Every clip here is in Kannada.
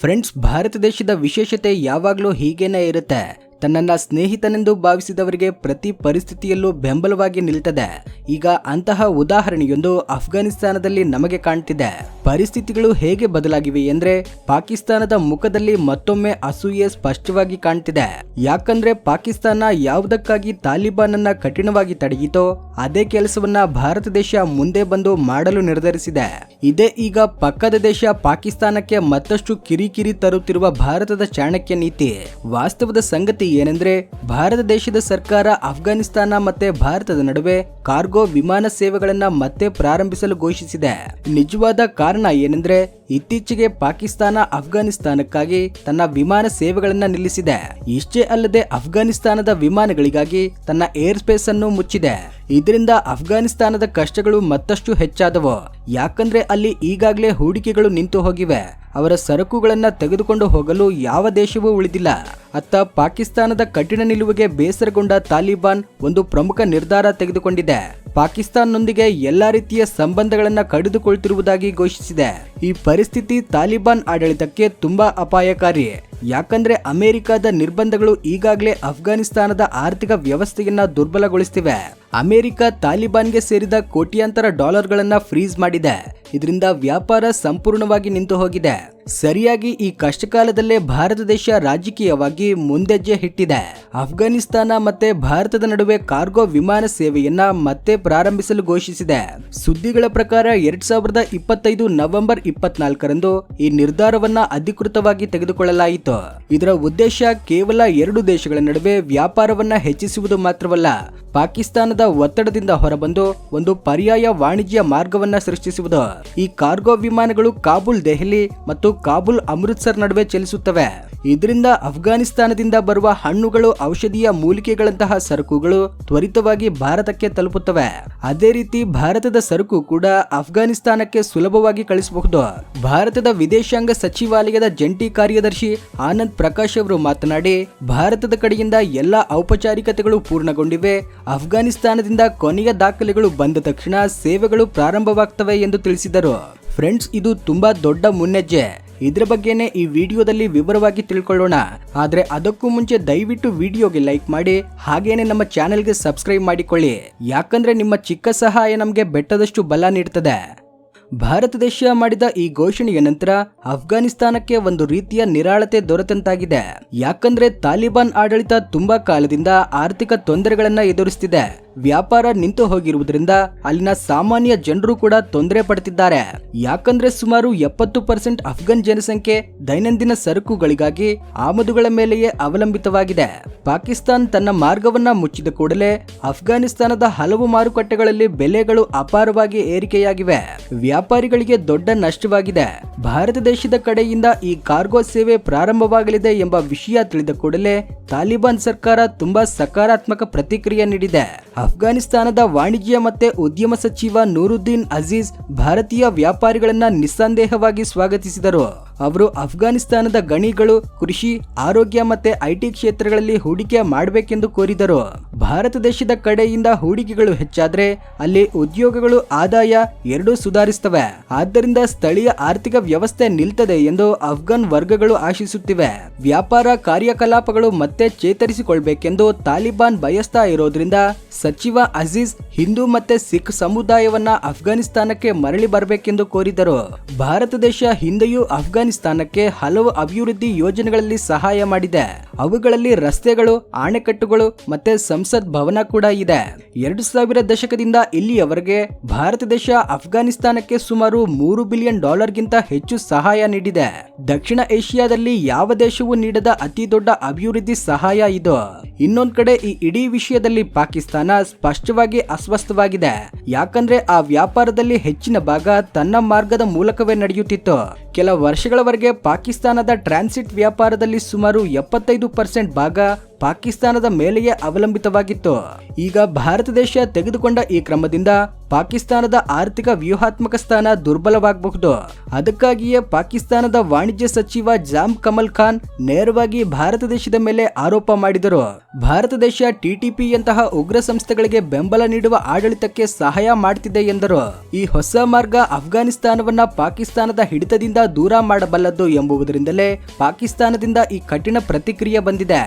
ಫ್ರೆಂಡ್ಸ್, ಭಾರತ ದೇಶದ ವಿಶೇಷತೆ ಯಾವಾಗಲೂ ಹೀಗೇನೇ ಇರುತ್ತೆ. ತನ್ನನ್ನ ಸ್ನೇಹಿತನೆಂದು ಭಾವಿಸಿದವರಿಗೆ ಪ್ರತಿ ಪರಿಸ್ಥಿತಿಯಲ್ಲೂ ಬೆಂಬಲವಾಗಿ ನಿಲ್ತದೆ. ಈಗ ಅಂತಹ ಉದಾಹರಣೆಯೊಂದು ಅಫ್ಘಾನಿಸ್ತಾನದಲ್ಲಿ ನಮಗೆ ಕಾಣ್ತಿದೆ. ಪರಿಸ್ಥಿತಿಗಳು ಹೇಗೆ ಬದಲಾಗಿವೆ ಎಂದ್ರೆ ಪಾಕಿಸ್ತಾನದ ಮುಖದಲ್ಲಿ ಮತ್ತೊಮ್ಮೆ ಅಸೂಯೆ ಸ್ಪಷ್ಟವಾಗಿ ಕಾಣ್ತಿದೆ. ಯಾಕಂದ್ರೆ ಪಾಕಿಸ್ತಾನ ಯಾವುದಕ್ಕಾಗಿ ತಾಲಿಬಾನ್ ಅನ್ನ ಕಠಿಣವಾಗಿ ತಡೆಯಿತೋ ಅದೇ ಕೆಲಸವನ್ನ ಭಾರತ ದೇಶ ಮುಂದೆ ಬಂದು ಮಾಡಲು ನಿರ್ಧರಿಸಿದೆ. ಇದೇ ಈಗ ಪಕ್ಕದ ದೇಶ ಪಾಕಿಸ್ತಾನಕ್ಕೆ ಮತ್ತಷ್ಟು ಕಿರಿಕಿರಿ ತರುತ್ತಿರುವ ಭಾರತದ ಚಾಣಕ್ಯ ನೀತಿ. ವಾಸ್ತವದ ಸಂಗತಿ ಏನೆಂದ್ರೆ ಭಾರತ ದೇಶದ ಸರ್ಕಾರ ಅಫ್ಘಾನಿಸ್ತಾನ ಮತ್ತೆ ಭಾರತದ ನಡುವೆ ಕಾರ್ಗೋ ವಿಮಾನ ಸೇವೆಗಳನ್ನ ಮತ್ತೆ ಪ್ರಾರಂಭಿಸಲು ಘೋಷಿಸಿದೆ. ನಿಜವಾದ ಕಾರಣ ಏನೆಂದ್ರೆ ಇತ್ತೀಚೆಗೆ ಪಾಕಿಸ್ತಾನ ಅಫ್ಘಾನಿಸ್ತಾನಕ್ಕಾಗಿ ತನ್ನ ವಿಮಾನ ಸೇವೆಗಳನ್ನ ನಿಲ್ಲಿಸಿದೆ. ಇಷ್ಟೇ ಅಲ್ಲದೆ ಅಫ್ಘಾನಿಸ್ತಾನದ ವಿಮಾನಗಳಿಗಾಗಿ ತನ್ನ ಏರ್ ಸ್ಪೇಸ್ ಅನ್ನು ಮುಚ್ಚಿದೆ. ಇದರಿಂದ ಅಫ್ಘಾನಿಸ್ತಾನದ ಕಷ್ಟಗಳು ಮತ್ತಷ್ಟು ಹೆಚ್ಚಾದವು. ಯಾಕಂದ್ರೆ ಅಲ್ಲಿ ಈಗಾಗಲೇ ಹೂಡಿಕೆಗಳು ನಿಂತು ಹೋಗಿವೆ. ಅವರ ಸರಕುಗಳನ್ನ ತೆಗೆದುಕೊಂಡು ಹೋಗಲು ಯಾವ ದೇಶವೂ ಉಳಿದಿಲ್ಲ. ಅತ್ತ ಪಾಕಿಸ್ತಾನದ ಕಠಿಣ ನಿಲುವಿಗೆ ಬೇಸರಗೊಂಡ ತಾಲಿಬಾನ್ ಒಂದು ಪ್ರಮುಖ ನಿರ್ಧಾರ ತೆಗೆದುಕೊಂಡಿದೆ. ಪಾಕಿಸ್ತಾನ್ನೊಂದಿಗೆ ಎಲ್ಲಾ ರೀತಿಯ ಸಂಬಂಧಗಳನ್ನ ಕಡಿದುಕೊಳ್ತಿರುವುದಾಗಿ ಘೋಷಿಸಿದೆ. ಈ ಪರಿಸ್ಥಿತಿ ತಾಲಿಬಾನ್ ಆಡಳಿತಕ್ಕೆ ತುಂಬಾ ಅಪಾಯಕಾರಿ. ಯಾಕಂದ್ರೆ ಅಮೆರಿಕದ ನಿರ್ಬಂಧಗಳು ಈಗಾಗಲೇ ಅಫ್ಘಾನಿಸ್ತಾನದ ಆರ್ಥಿಕ ವ್ಯವಸ್ಥೆಯನ್ನ ದುರ್ಬಲಗೊಳಿಸುತ್ತಿವೆ. ಅಮೆರಿಕ ತಾಲಿಬಾನ್ಗೆ ಸೇರಿದ ಕೋಟ್ಯಾಂತರ ಡಾಲರ್ಗಳನ್ನ ಫ್ರೀಸ್ ಮಾಡಿದೆ. ಇದರಿಂದ ವ್ಯಾಪಾರ ಸಂಪೂರ್ಣವಾಗಿ ನಿಂತು ಹೋಗಿದೆ. ಸರಿಯಾಗಿ ಈ ಕಷ್ಟಕಾಲದಲ್ಲೇ ಭಾರತ ದೇಶ ರಾಜಕೀಯವಾಗಿ ಮುಂದೆಜ್ಜೆ ಇಟ್ಟಿದೆ. ಅಫ್ಘಾನಿಸ್ತಾನ ಮತ್ತೆ ಭಾರತದ ನಡುವೆ ಕಾರ್ಗೋ ವಿಮಾನ ಸೇವೆಯನ್ನ ಮತ್ತೆ ಪ್ರಾರಂಭಿಸಲು ಘೋಷಿಸಿದೆ. ಸುದ್ದಿಗಳ ಪ್ರಕಾರ 2025 ನವೆಂಬರ್ 24ರಂದು ಈ ನಿರ್ಧಾರವನ್ನ ಅಧಿಕೃತವಾಗಿ ತೆಗೆದುಕೊಳ್ಳಲಾಯಿತು. ಇದರ ಉದ್ದೇಶ ಕೇವಲ ಎರಡು ದೇಶಗಳ ನಡುವೆ ವ್ಯಾಪಾರವನ್ನ ಹೆಚ್ಚಿಸುವುದು ಮಾತ್ರವಲ್ಲ, ಪಾಕಿಸ್ತಾನದ ಒತ್ತಡದಿಂದ ಹೊರಬಂದು ಒಂದು ಪರ್ಯಾಯ ವಾಣಿಜ್ಯ ಮಾರ್ಗವನ್ನ ಸೃಷ್ಟಿಸುವುದು. ಈ ಕಾರ್ಗೋ ವಿಮಾನಗಳು ಕಾಬೂಲ್ ದೆಹಲಿ ಮತ್ತು ಕಾಬೂಲ್ ಅಮೃತ್ಸರ್ ನಡುವೆ ಚಲಿಸುತ್ತವೆ. ಇದರಿಂದ ಅಫ್ಘಾನಿಸ್ತಾನದಿಂದ ಬರುವ ಹಣ್ಣುಗಳು, ಔಷಧೀಯ ಮೂಲಿಕೆಗಳಂತಹ ಸರಕುಗಳು ತ್ವರಿತವಾಗಿ ಭಾರತಕ್ಕೆ ತಲುಪುತ್ತವೆ. ಅದೇ ರೀತಿ ಭಾರತದ ಸರಕು ಕೂಡ ಅಫ್ಘಾನಿಸ್ತಾನಕ್ಕೆ ಸುಲಭವಾಗಿ ಕಳಿಸಬಹುದು. ಭಾರತದ ವಿದೇಶಾಂಗ ಸಚಿವಾಲಯದ ಜಂಟಿ ಕಾರ್ಯದರ್ಶಿ ಆನಂದ್ ಪ್ರಕಾಶ್ ಅವರು ಮಾತನಾಡಿ, ಭಾರತದ ಕಡೆಯಿಂದ ಎಲ್ಲಾ ಔಪಚಾರಿಕತೆಗಳು ಪೂರ್ಣಗೊಂಡಿವೆ. ಅಫ್ಘಾನಿಸ್ತಾನದಿಂದ ಕೊನೆಯ ದಾಖಲೆಗಳು ಬಂದ ತಕ್ಷಣ ಸೇವೆಗಳು ಪ್ರಾರಂಭವಾಗ್ತವೆ ಎಂದು ತಿಳಿಸಿದರು. ಫ್ರೆಂಡ್ಸ್, ಇದು ತುಂಬಾ ದೊಡ್ಡ ಮುನ್ನೆಜ್ಜೆ. ಇದರ ಬಗ್ಗೆನೇ ಈ ವಿಡಿಯೋದಲ್ಲಿ ವಿವರವಾಗಿ ತಿಳ್ಕೊಳ್ಳೋಣ. ಆದ್ರೆ ಅದಕ್ಕೂ ಮುಂಚೆ ದಯವಿಟ್ಟು ವಿಡಿಯೋಗೆ ಲೈಕ್ ಮಾಡಿ, ಹಾಗೇನೆ ನಮ್ಮ ಚಾನೆಲ್ಗೆ ಸಬ್ಸ್ಕ್ರೈಬ್ ಮಾಡಿಕೊಳ್ಳಿ. ಯಾಕಂದ್ರೆ ನಿಮ್ಮ ಚಿಕ್ಕ ಸಹಾಯ ನಮಗೆ ಬೆಟ್ಟದಷ್ಟು ಬಲ ನೀಡುತ್ತದೆ. ಭಾರತ ದೇಶ ಮಾಡಿದ ಈ ಘೋಷಣೆಯ ನಂತರ ಅಫ್ಘಾನಿಸ್ತಾನಕ್ಕೆ ಒಂದು ರೀತಿಯ ನಿರಾಳತೆ ದೊರೆತಂತಾಗಿದೆ. ಯಾಕಂದ್ರೆ ತಾಲಿಬಾನ್ ಆಡಳಿತ ತುಂಬಾ ಕಾಲದಿಂದ ಆರ್ಥಿಕ ತೊಂದರೆಗಳನ್ನ ಎದುರಿಸುತ್ತಿದೆ. ವ್ಯಾಪಾರ ನಿಂತು ಹೋಗಿರುವುದರಿಂದ ಅಲ್ಲಿನ ಸಾಮಾನ್ಯ ಜನರು ಕೂಡ ತೊಂದರೆ ಪಡ್ತಿದ್ದಾರೆ. ಯಾಕಂದ್ರೆ ಸುಮಾರು 70% ಅಫ್ಘಾನ್ ಜನಸಂಖ್ಯೆ ದೈನಂದಿನ ಸರಕುಗಳಿಗಾಗಿ ಆಮದುಗಳ ಮೇಲೆಯೇ ಅವಲಂಬಿತವಾಗಿದೆ. ಪಾಕಿಸ್ತಾನ್ ತನ್ನ ಮಾರ್ಗವನ್ನ ಮುಚ್ಚಿದ ಕೂಡಲೇ ಅಫ್ಘಾನಿಸ್ತಾನದ ಹಲವು ಮಾರುಕಟ್ಟೆಗಳಲ್ಲಿ ಬೆಲೆಗಳು ಅಪಾರವಾಗಿ ಏರಿಕೆಯಾಗಿವೆ. ವ್ಯಾಪಾರಿಗಳಿಗೆ ದೊಡ್ಡ ನಷ್ಟವಾಗಿದೆ. ಭಾರತ ದೇಶದ ಕಡೆಯಿಂದ ಈ ಕಾರ್ಗೋ ಸೇವೆ ಪ್ರಾರಂಭವಾಗಲಿದೆ ಎಂಬ ವಿಷಯ ತಿಳಿದ ಕೂಡಲೇ ತಾಲಿಬಾನ್ ಸರ್ಕಾರ ತುಂಬಾ ಸಕಾರಾತ್ಮಕ ಪ್ರತಿಕ್ರಿಯೆ ನೀಡಿದೆ. ಅಫ್ಘಾನಿಸ್ತಾನದ ವಾಣಿಜ್ಯ ಮತ್ತೆ ಉದ್ಯಮ ಸಚಿವ ನೂರುದ್ದೀನ್ ಅಜೀಜ್ ಭಾರತೀಯ ವ್ಯಾಪಾರಿಗಳನ್ನ ನಿಸ್ಸಂದೇಹವಾಗಿ ಸ್ವಾಗತಿಸಿದರು. ಅವರು ಅಫ್ಘಾನಿಸ್ತಾನದ ಗಣಿಗಳು, ಕೃಷಿ, ಆರೋಗ್ಯ ಮತ್ತೆ ಐಟಿ ಕ್ಷೇತ್ರಗಳಲ್ಲಿ ಹೂಡಿಕೆ ಮಾಡಬೇಕೆಂದು ಕೋರಿದರು. ಭಾರತ ದೇಶದ ಕಡೆಯಿಂದ ಹೂಡಿಕೆಗಳು ಹೆಚ್ಚಾದ್ರೆ ಅಲ್ಲಿ ಉದ್ಯೋಗಗಳು, ಆದಾಯ ಎರಡೂ ಸುಧಾರಿಸುತ್ತವೆ. ಆದ್ದರಿಂದ ಸ್ಥಳೀಯ ಆರ್ಥಿಕ ವ್ಯವಸ್ಥೆ ನಿಲ್ತದೆ ಎಂದು ಅಫ್ಘಾನ್ ವರ್ಗಗಳು ಆಶಿಸುತ್ತಿವೆ. ವ್ಯಾಪಾರ ಕಾರ್ಯಕಲಾಪಗಳು ಮತ್ತೆ ಚೇತರಿಸಿಕೊಳ್ಬೇಕೆಂದು ತಾಲಿಬಾನ್ ಬಯಸ್ತಾ ಇರೋದ್ರಿಂದ ಸಚಿವ ಅಜೀಜ್ ಹಿಂದೂ ಮತ್ತೆ ಸಿಖ್ ಸಮುದಾಯವನ್ನ ಅಫ್ಘಾನಿಸ್ತಾನಕ್ಕೆ ಮರಳಿ ಬರಬೇಕೆಂದು ಕೋರಿದರು. ಭಾರತ ದೇಶ ಹಿಂದೆಯೂ ಅಫ್ಘಾನಿಸ್ತಾನಕ್ಕೆ ಹಲವು ಅಭಿವೃದ್ಧಿ ಯೋಜನೆಗಳಲ್ಲಿ ಸಹಾಯ ಮಾಡಿದೆ. ಅವುಗಳಲ್ಲಿ ರಸ್ತೆಗಳು, ಅಣೆಕಟ್ಟುಗಳು ಮತ್ತೆ ಸಂಸತ್ ಭವನ ಕೂಡ ಇದೆ. 2000 ದಶಕದಿಂದ ಇಲ್ಲಿಯವರೆಗೆ ಭಾರತ ದೇಶ ಅಫ್ಘಾನಿಸ್ತಾನಕ್ಕೆ ಸುಮಾರು $3 ಬಿಲಿಯನ್ ಗಿಂತ ಹೆಚ್ಚು ಸಹಾಯ ನೀಡಿದೆ. ದಕ್ಷಿಣ ಏಷ್ಯಾದಲ್ಲಿ ಯಾವ ದೇಶವೂ ನೀಡದ ಅತಿ ದೊಡ್ಡ ಅಭಿವೃದ್ಧಿ ಸಹಾಯ ಇದು. ಇನ್ನೊಂದ್ ಕಡೆ ಈ ಇಡೀ ವಿಷಯದಲ್ಲಿ ಪಾಕಿಸ್ತಾನ ಸ್ಪಷ್ಟವಾಗಿ ಅಸ್ವಸ್ಥವಾಗಿದೆ. ಯಾಕಂದ್ರೆ ಆ ವ್ಯಾಪಾರದಲ್ಲಿ ಹೆಚ್ಚಿನ ಭಾಗ ತನ್ನ ಮಾರ್ಗದ ಮೂಲಕವೇ ನಡೆಯುತ್ತಿತ್ತು. ಕೆಲ ವರ್ಷಗಳವರೆಗೆ ಪಾಕಿಸ್ತಾನದ ಟ್ರಾನ್ಸಿಟ್ ವ್ಯಾಪಾರದಲ್ಲಿ ಸುಮಾರು 75% ಭಾಗ ಪಾಕಿಸ್ತಾನದ ಮೇಲೆಯೇ ಅವಲಂಬಿತವಾಗಿತ್ತು. ಈಗ ಭಾರತ ದೇಶ ತೆಗೆದುಕೊಂಡ ಈ ಕ್ರಮದಿಂದ ಪಾಕಿಸ್ತಾನದ ಆರ್ಥಿಕ ವ್ಯೂಹಾತ್ಮಕ ಸ್ಥಾನ ದುರ್ಬಲವಾಗಬಹುದು. ಅದಕ್ಕಾಗಿಯೇ ಪಾಕಿಸ್ತಾನದ ವಾಣಿಜ್ಯ ಸಚಿವ ಜಾಮ್ ಕಮಲ್ ಖಾನ್ ನೇರವಾಗಿ ಭಾರತ ದೇಶದ ಮೇಲೆ ಆರೋಪ ಮಾಡಿದರು. ಭಾರತ ದೇಶ TTPಯಂತಹ ಉಗ್ರ ಸಂಸ್ಥೆಗಳಿಗೆ ಬೆಂಬಲ ನೀಡುವ ಆಡಳಿತಕ್ಕೆ ಸಹಾಯ ಮಾಡುತ್ತಿದೆ ಎಂದರು. ಈ ಹೊಸ ಮಾರ್ಗ ಅಫ್ಘಾನಿಸ್ತಾನವನ್ನ ಪಾಕಿಸ್ತಾನದ ಹಿಡಿತದಿಂದ ದೂರ ಮಾಡಬಲ್ಲದು ಎಂಬುದರಿಂದಲೇ ಪಾಕಿಸ್ತಾನದಿಂದ ಈ ಕಠಿಣ ಪ್ರತಿಕ್ರಿಯೆ ಬಂದಿದೆ.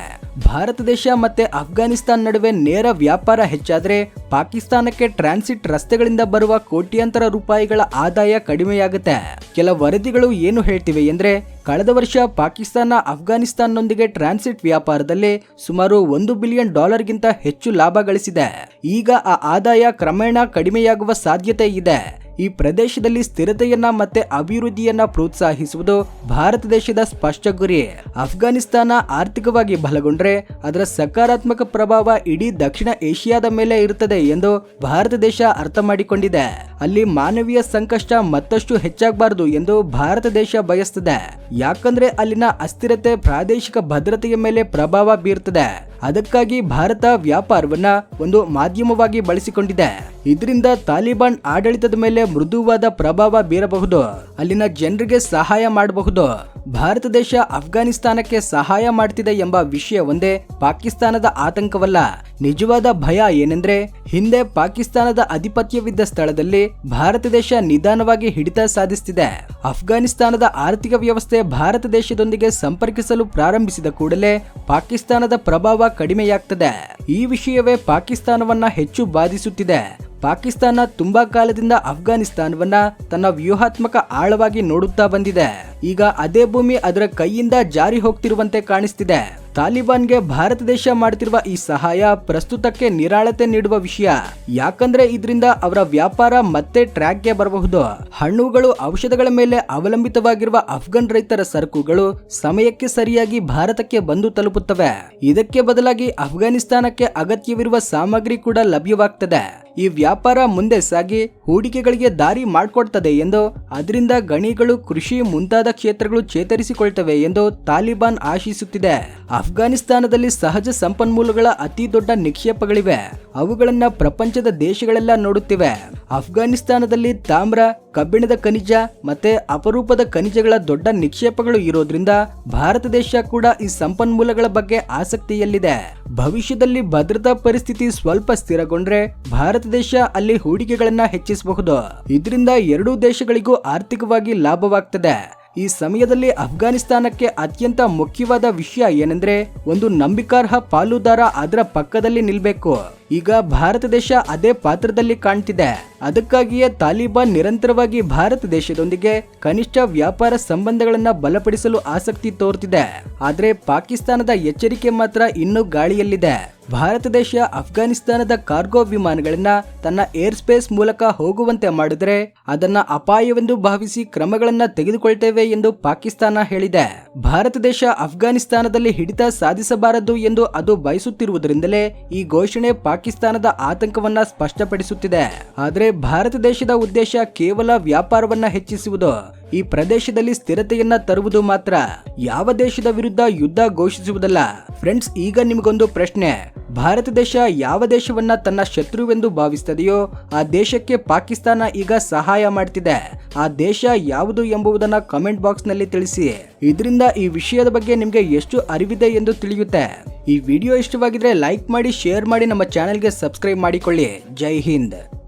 ಭಾರತ ದೇಶ ಮತ್ತೆ ಅಫ್ಘಾನಿಸ್ತಾನ ನಡುವೆ ನೇರ ವ್ಯಾಪಾರ ಹೆಚ್ಚಾದ್ರೆ ಪಾಕಿಸ್ತಾನಕ್ಕೆ ಟ್ರಾನ್ಸಿಟ್ ರಸ್ತೆಗಳಿಂದ ಬರುವ ಕೋಟ್ಯಾಂತರ ರೂಪಾಯಿಗಳ ಆದಾಯ ಕಡಿಮೆಯಾಗುತ್ತೆ. ಕೆಲ ವರದಿಗಳು ಏನು ಹೇಳ್ತಿವೆ ಎಂದ್ರೆ, ಕಳೆದ ವರ್ಷ ಪಾಕಿಸ್ತಾನ ಅಫ್ಘಾನಿಸ್ತಾನದೊಂದಿಗೆ ಟ್ರಾನ್ಸಿಟ್ ವ್ಯಾಪಾರದಲ್ಲಿ ಸುಮಾರು $1 ಬಿಲಿಯನ್ ಗಿಂತ ಹೆಚ್ಚು ಲಾಭ ಗಳಿಸಿದೆ. ಈಗ ಆ ಆದಾಯ ಕ್ರಮೇಣ ಕಡಿಮೆಯಾಗುವ ಸಾಧ್ಯತೆ ಇದೆ. ಈ ಪ್ರದೇಶದಲ್ಲಿ ಸ್ಥಿರತೆಯನ್ನ ಮತ್ತೆ ಅಭಿವೃದ್ಧಿಯನ್ನ ಪ್ರೋತ್ಸಾಹಿಸುವುದು ಭಾರತ ದೇಶದ ಸ್ಪಷ್ಟ ಗುರಿ. ಅಫ್ಘಾನಿಸ್ತಾನ ಆರ್ಥಿಕವಾಗಿ ಬಲಗೊಂಡ್ರೆ ಅದರ ಸಕಾರಾತ್ಮಕ ಪ್ರಭಾವ ಇಡೀ ದಕ್ಷಿಣ ಏಷ್ಯಾದ ಮೇಲೆ ಇರುತ್ತದೆ ಎಂದು ಭಾರತ ದೇಶ ಅರ್ಥ ಮಾಡಿಕೊಂಡಿದೆ. ಅಲ್ಲಿ ಮಾನವೀಯ ಸಂಕಷ್ಟ ಮತ್ತಷ್ಟು ಹೆಚ್ಚಾಗಬಾರದು ಎಂದು ಭಾರತ ದೇಶ ಬಯಸುತ್ತದೆ. ಯಾಕಂದ್ರೆ ಅಲ್ಲಿನ ಅಸ್ಥಿರತೆ ಪ್ರಾದೇಶಿಕ ಭದ್ರತೆಯ ಮೇಲೆ ಪ್ರಭಾವ ಬೀರುತ್ತದೆ. ಅದಕ್ಕಾಗಿ ಭಾರತ ವ್ಯಾಪಾರವನ್ನ ಒಂದು ಮಾಧ್ಯಮವಾಗಿ ಬಳಸಿಕೊಂಡಿದೆ. ಇದರಿಂದ ತಾಲಿಬಾನ್ ಆಡಳಿತದ ಮೇಲೆ ಮೃದುವಾದ ಪ್ರಭಾವ ಬೀರಬಹುದು. ಅಲ್ಲಿನ ಜನರಿಗೆ ಸಹಾಯ ಮಾಡಬಹುದು. ಭಾರತ ದೇಶ ಅಫ್ಘಾನಿಸ್ತಾನಕ್ಕೆ ಸಹಾಯ ಮಾಡ್ತಿದೆ ಎಂಬ ವಿಷಯ ಒಂದೇ ಪಾಕಿಸ್ತಾನದ ಆತಂಕವಲ್ಲ. ನಿಜವಾದ ಭಯ ಏನೆಂದ್ರೆ, ಹಿಂದೆ ಪಾಕಿಸ್ತಾನದ ಆಧಿಪತ್ಯವಿದ್ದ ಸ್ಥಳದಲ್ಲಿ ಭಾರತ ದೇಶ ನಿಧಾನವಾಗಿ ಹಿಡಿತ ಸಾಧಿಸುತ್ತಿದೆ. ಅಫ್ಘಾನಿಸ್ತಾನದ ಆರ್ಥಿಕ ವ್ಯವಸ್ಥೆ ಭಾರತ ದೇಶದೊಂದಿಗೆ ಸಂಪರ್ಕಿಸಲು ಪ್ರಾರಂಭಿಸಿದ ಕೂಡಲೇ ಪಾಕಿಸ್ತಾನದ ಪ್ರಭಾವ ಕಡಿಮೆಯಾಗ್ತದೆ. ಈ ವಿಷಯವೇ ಪಾಕಿಸ್ತಾನವನ್ನ ಹೆಚ್ಚು ಬಾಧಿಸುತ್ತಿದೆ. ಪಾಕಿಸ್ತಾನ ತುಂಬಾ ಕಾಲದಿಂದ ಅಫ್ಘಾನಿಸ್ತಾನವನ್ನ ತನ್ನ ವ್ಯೂಹಾತ್ಮಕ ಆಳವಾಗಿ ನೋಡುತ್ತಾ ಬಂದಿದೆ. ಈಗ ಅದೇ ಭೂಮಿ ಅದರ ಕೈಯಿಂದ ಜಾರಿ ಹೋಗ್ತಿರುವಂತೆ ಕಾಣಿಸ್ತಿದೆ. ತಾಲಿಬಾನ್ಗೆ ಭಾರತ ದೇಶ ಮಾಡ್ತಿರುವ ಈ ಸಹಾಯ ಪ್ರಸ್ತುತಕ್ಕೆ ನಿರಾಳತೆ ನೀಡುವ ವಿಷಯ. ಯಾಕಂದ್ರೆ ಇದರಿಂದ ಅವರ ವ್ಯಾಪಾರ ಮತ್ತೆ ಟ್ರ್ಯಾಕ್ಗೆ ಬರಬಹುದು. ಹಣ್ಣುಗಳು, ಔಷಧಗಳ ಮೇಲೆ ಅವಲಂಬಿತವಾಗಿರುವ ಅಫ್ಘಾನ್ ರೈತರ ಸರಕುಗಳು ಸಮಯಕ್ಕೆ ಸರಿಯಾಗಿ ಭಾರತಕ್ಕೆ ಬಂದು ತಲುಪುತ್ತವೆ. ಇದಕ್ಕೆ ಬದಲಾಗಿ ಅಫ್ಘಾನಿಸ್ತಾನಕ್ಕೆ ಅಗತ್ಯವಿರುವ ಸಾಮಗ್ರಿ ಕೂಡ ಲಭ್ಯವಾಗ್ತದೆ. ಈ ವ್ಯಾಪಾರ ಮುಂದೆ ಸಾಗಿ ಹೂಡಿಕೆಗಳಿಗೆ ದಾರಿ ಮಾಡಿಕೊಡ್ತದೆ ಎಂದು, ಅದರಿಂದ ಗಣಿಗಳು, ಕೃಷಿ ಮುಂತಾದ ಕ್ಷೇತ್ರಗಳು ಚೇತರಿಸಿಕೊಳ್ತವೆ ಎಂದು ತಾಲಿಬಾನ್ ಆಶಿಸುತ್ತಿದೆ. ಅಫ್ಘಾನಿಸ್ತಾನದಲ್ಲಿ ಸಹಜ ಸಂಪನ್ಮೂಲಗಳ ಅತಿ ದೊಡ್ಡ ನಿಕ್ಷೇಪಗಳಿವೆ. ಅವುಗಳನ್ನ ಪ್ರಪಂಚದ ದೇಶಗಳೆಲ್ಲ ನೋಡುತ್ತಿವೆ. ಅಫ್ಘಾನಿಸ್ತಾನದಲ್ಲಿ ತಾಮ್ರ, ಕಬ್ಬಿಣದ ಖನಿಜ ಮತ್ತೆ ಅಪರೂಪದ ಖನಿಜಗಳ ದೊಡ್ಡ ನಿಕ್ಷೇಪಗಳು ಇರೋದ್ರಿಂದ ಭಾರತ ದೇಶ ಕೂಡ ಈ ಸಂಪನ್ಮೂಲಗಳ ಬಗ್ಗೆ ಆಸಕ್ತಿಯಲ್ಲಿದೆ. ಭವಿಷ್ಯದಲ್ಲಿ ಭದ್ರತಾ ಪರಿಸ್ಥಿತಿ ಸ್ವಲ್ಪ ಸ್ಥಿರಗೊಂಡ್ರೆ ಭಾರತ ದೇಶ ಅಲ್ಲಿ ಹೂಡಿಕೆಗಳನ್ನ ಹೆಚ್ಚಿಸಬಹುದು. ಇದರಿಂದ ಎರಡೂ ದೇಶಗಳಿಗೂ ಆರ್ಥಿಕವಾಗಿ ಲಾಭವಾಗ್ತದೆ. ಈ ಸಮಯದಲ್ಲಿ ಅಫ್ಘಾನಿಸ್ತಾನಕ್ಕೆ ಅತ್ಯಂತ ಮುಖ್ಯವಾದ ವಿಷಯ ಏನೆಂದ್ರೆ, ಒಂದು ನಂಬಿಕಾರ್ಹ ಪಾಲುದಾರ ಅದರ ಪಕ್ಕದಲ್ಲಿ ನಿಲ್ಬೇಕು. ಈಗ ಭಾರತ ದೇಶ ಅದೇ ಪಾತ್ರದಲ್ಲಿ ಕಾಣ್ತಿದೆ. ಅದಕ್ಕಾಗಿಯೇ ತಾಲಿಬಾನ್ ನಿರಂತರವಾಗಿ ಭಾರತ ದೇಶದೊಂದಿಗೆ ಕನಿಷ್ಠ ವ್ಯಾಪಾರ ಸಂಬಂಧಗಳನ್ನ ಬಲಪಡಿಸಲು ಆಸಕ್ತಿ ತೋರ್ತಿದೆ. ಆದ್ರೆ ಪಾಕಿಸ್ತಾನದ ಎಚ್ಚರಿಕೆ ಮಾತ್ರ ಇನ್ನೂ ಗಾಳಿಯಲ್ಲಿದೆ. ಭಾರತ ದೇಶ ಅಫ್ಘಾನಿಸ್ತಾನದ ಕಾರ್ಗೋ ವಿಮಾನಗಳನ್ನ ತನ್ನ ಏರ್ ಸ್ಪೇಸ್ ಮೂಲಕ ಹೋಗುವಂತೆ ಮಾಡಿದ್ರೆ ಅದನ್ನ ಅಪಾಯವೆಂದು ಭಾವಿಸಿ ಕ್ರಮಗಳನ್ನ ತೆಗೆದುಕೊಳ್ತೇವೆ ಎಂದು ಪಾಕಿಸ್ತಾನ ಹೇಳಿದೆ. ಭಾರತ ದೇಶ ಅಫ್ಘಾನಿಸ್ತಾನದಲ್ಲಿ ಹಿಡಿತ ಸಾಧಿಸಬಾರದು ಎಂದು ಅದು ಬಯಸುತ್ತಿರುವುದರಿಂದಲೇ ಈ ಘೋಷಣೆ ಪಾಕಿಸ್ತಾನದ ಆತಂಕವನ್ನ ಸ್ಪಷ್ಟಪಡಿಸುತ್ತಿದೆ. ಆದರೆ ಭಾರತ ದೇಶದ ಉದ್ದೇಶ ಕೇವಲ ವ್ಯಾಪಾರವನ್ನ ಹೆಚ್ಚಿಸುವುದು, ಈ ಪ್ರದೇಶದಲ್ಲಿ ಸ್ಥಿರತೆಯನ್ನ ತರುವುದು ಮಾತ್ರ. ಯಾವ ದೇಶದ ವಿರುದ್ಧ ಯುದ್ಧ ಘೋಷಿಸುವುದಲ್ಲ. ಫ್ರೆಂಡ್ಸ್, ಈಗ ನಿಮಗೊಂದು ಪ್ರಶ್ನೆ. ಭಾರತ ದೇಶ ಯಾವ ದೇಶವನ್ನ ತನ್ನ ಶತ್ರುವೆಂದು ಭಾವಿಸುತ್ತದೆಯೋ ಆ ದೇಶಕ್ಕೆ ಪಾಕಿಸ್ತಾನ ಈಗ ಸಹಾಯ ಮಾಡ್ತಿದೆ. ಆ ದೇಶ ಯಾವುದು ಎಂಬುದನ್ನ ಕಮೆಂಟ್ ಬಾಕ್ಸ್ ನಲ್ಲಿ ತಿಳಿಸಿ. ಇದರಿಂದ ಈ ವಿಷಯದ ಬಗ್ಗೆ ನಿಮ್ಗೆ ಎಷ್ಟು ಅರಿವಿದೆ ಎಂದು ತಿಳಿಯುತ್ತೆ. ಈ ವಿಡಿಯೋ ಇಷ್ಟವಾಗಿದ್ರೆ ಲೈಕ್ ಮಾಡಿ, ಶೇರ್ ಮಾಡಿ, ನಮ್ಮ ಚಾನೆಲ್ಗೆ ಸಬ್ಸ್ಕ್ರೈಬ್ ಮಾಡಿಕೊಳ್ಳಿ. ಜೈ ಹಿಂದ್.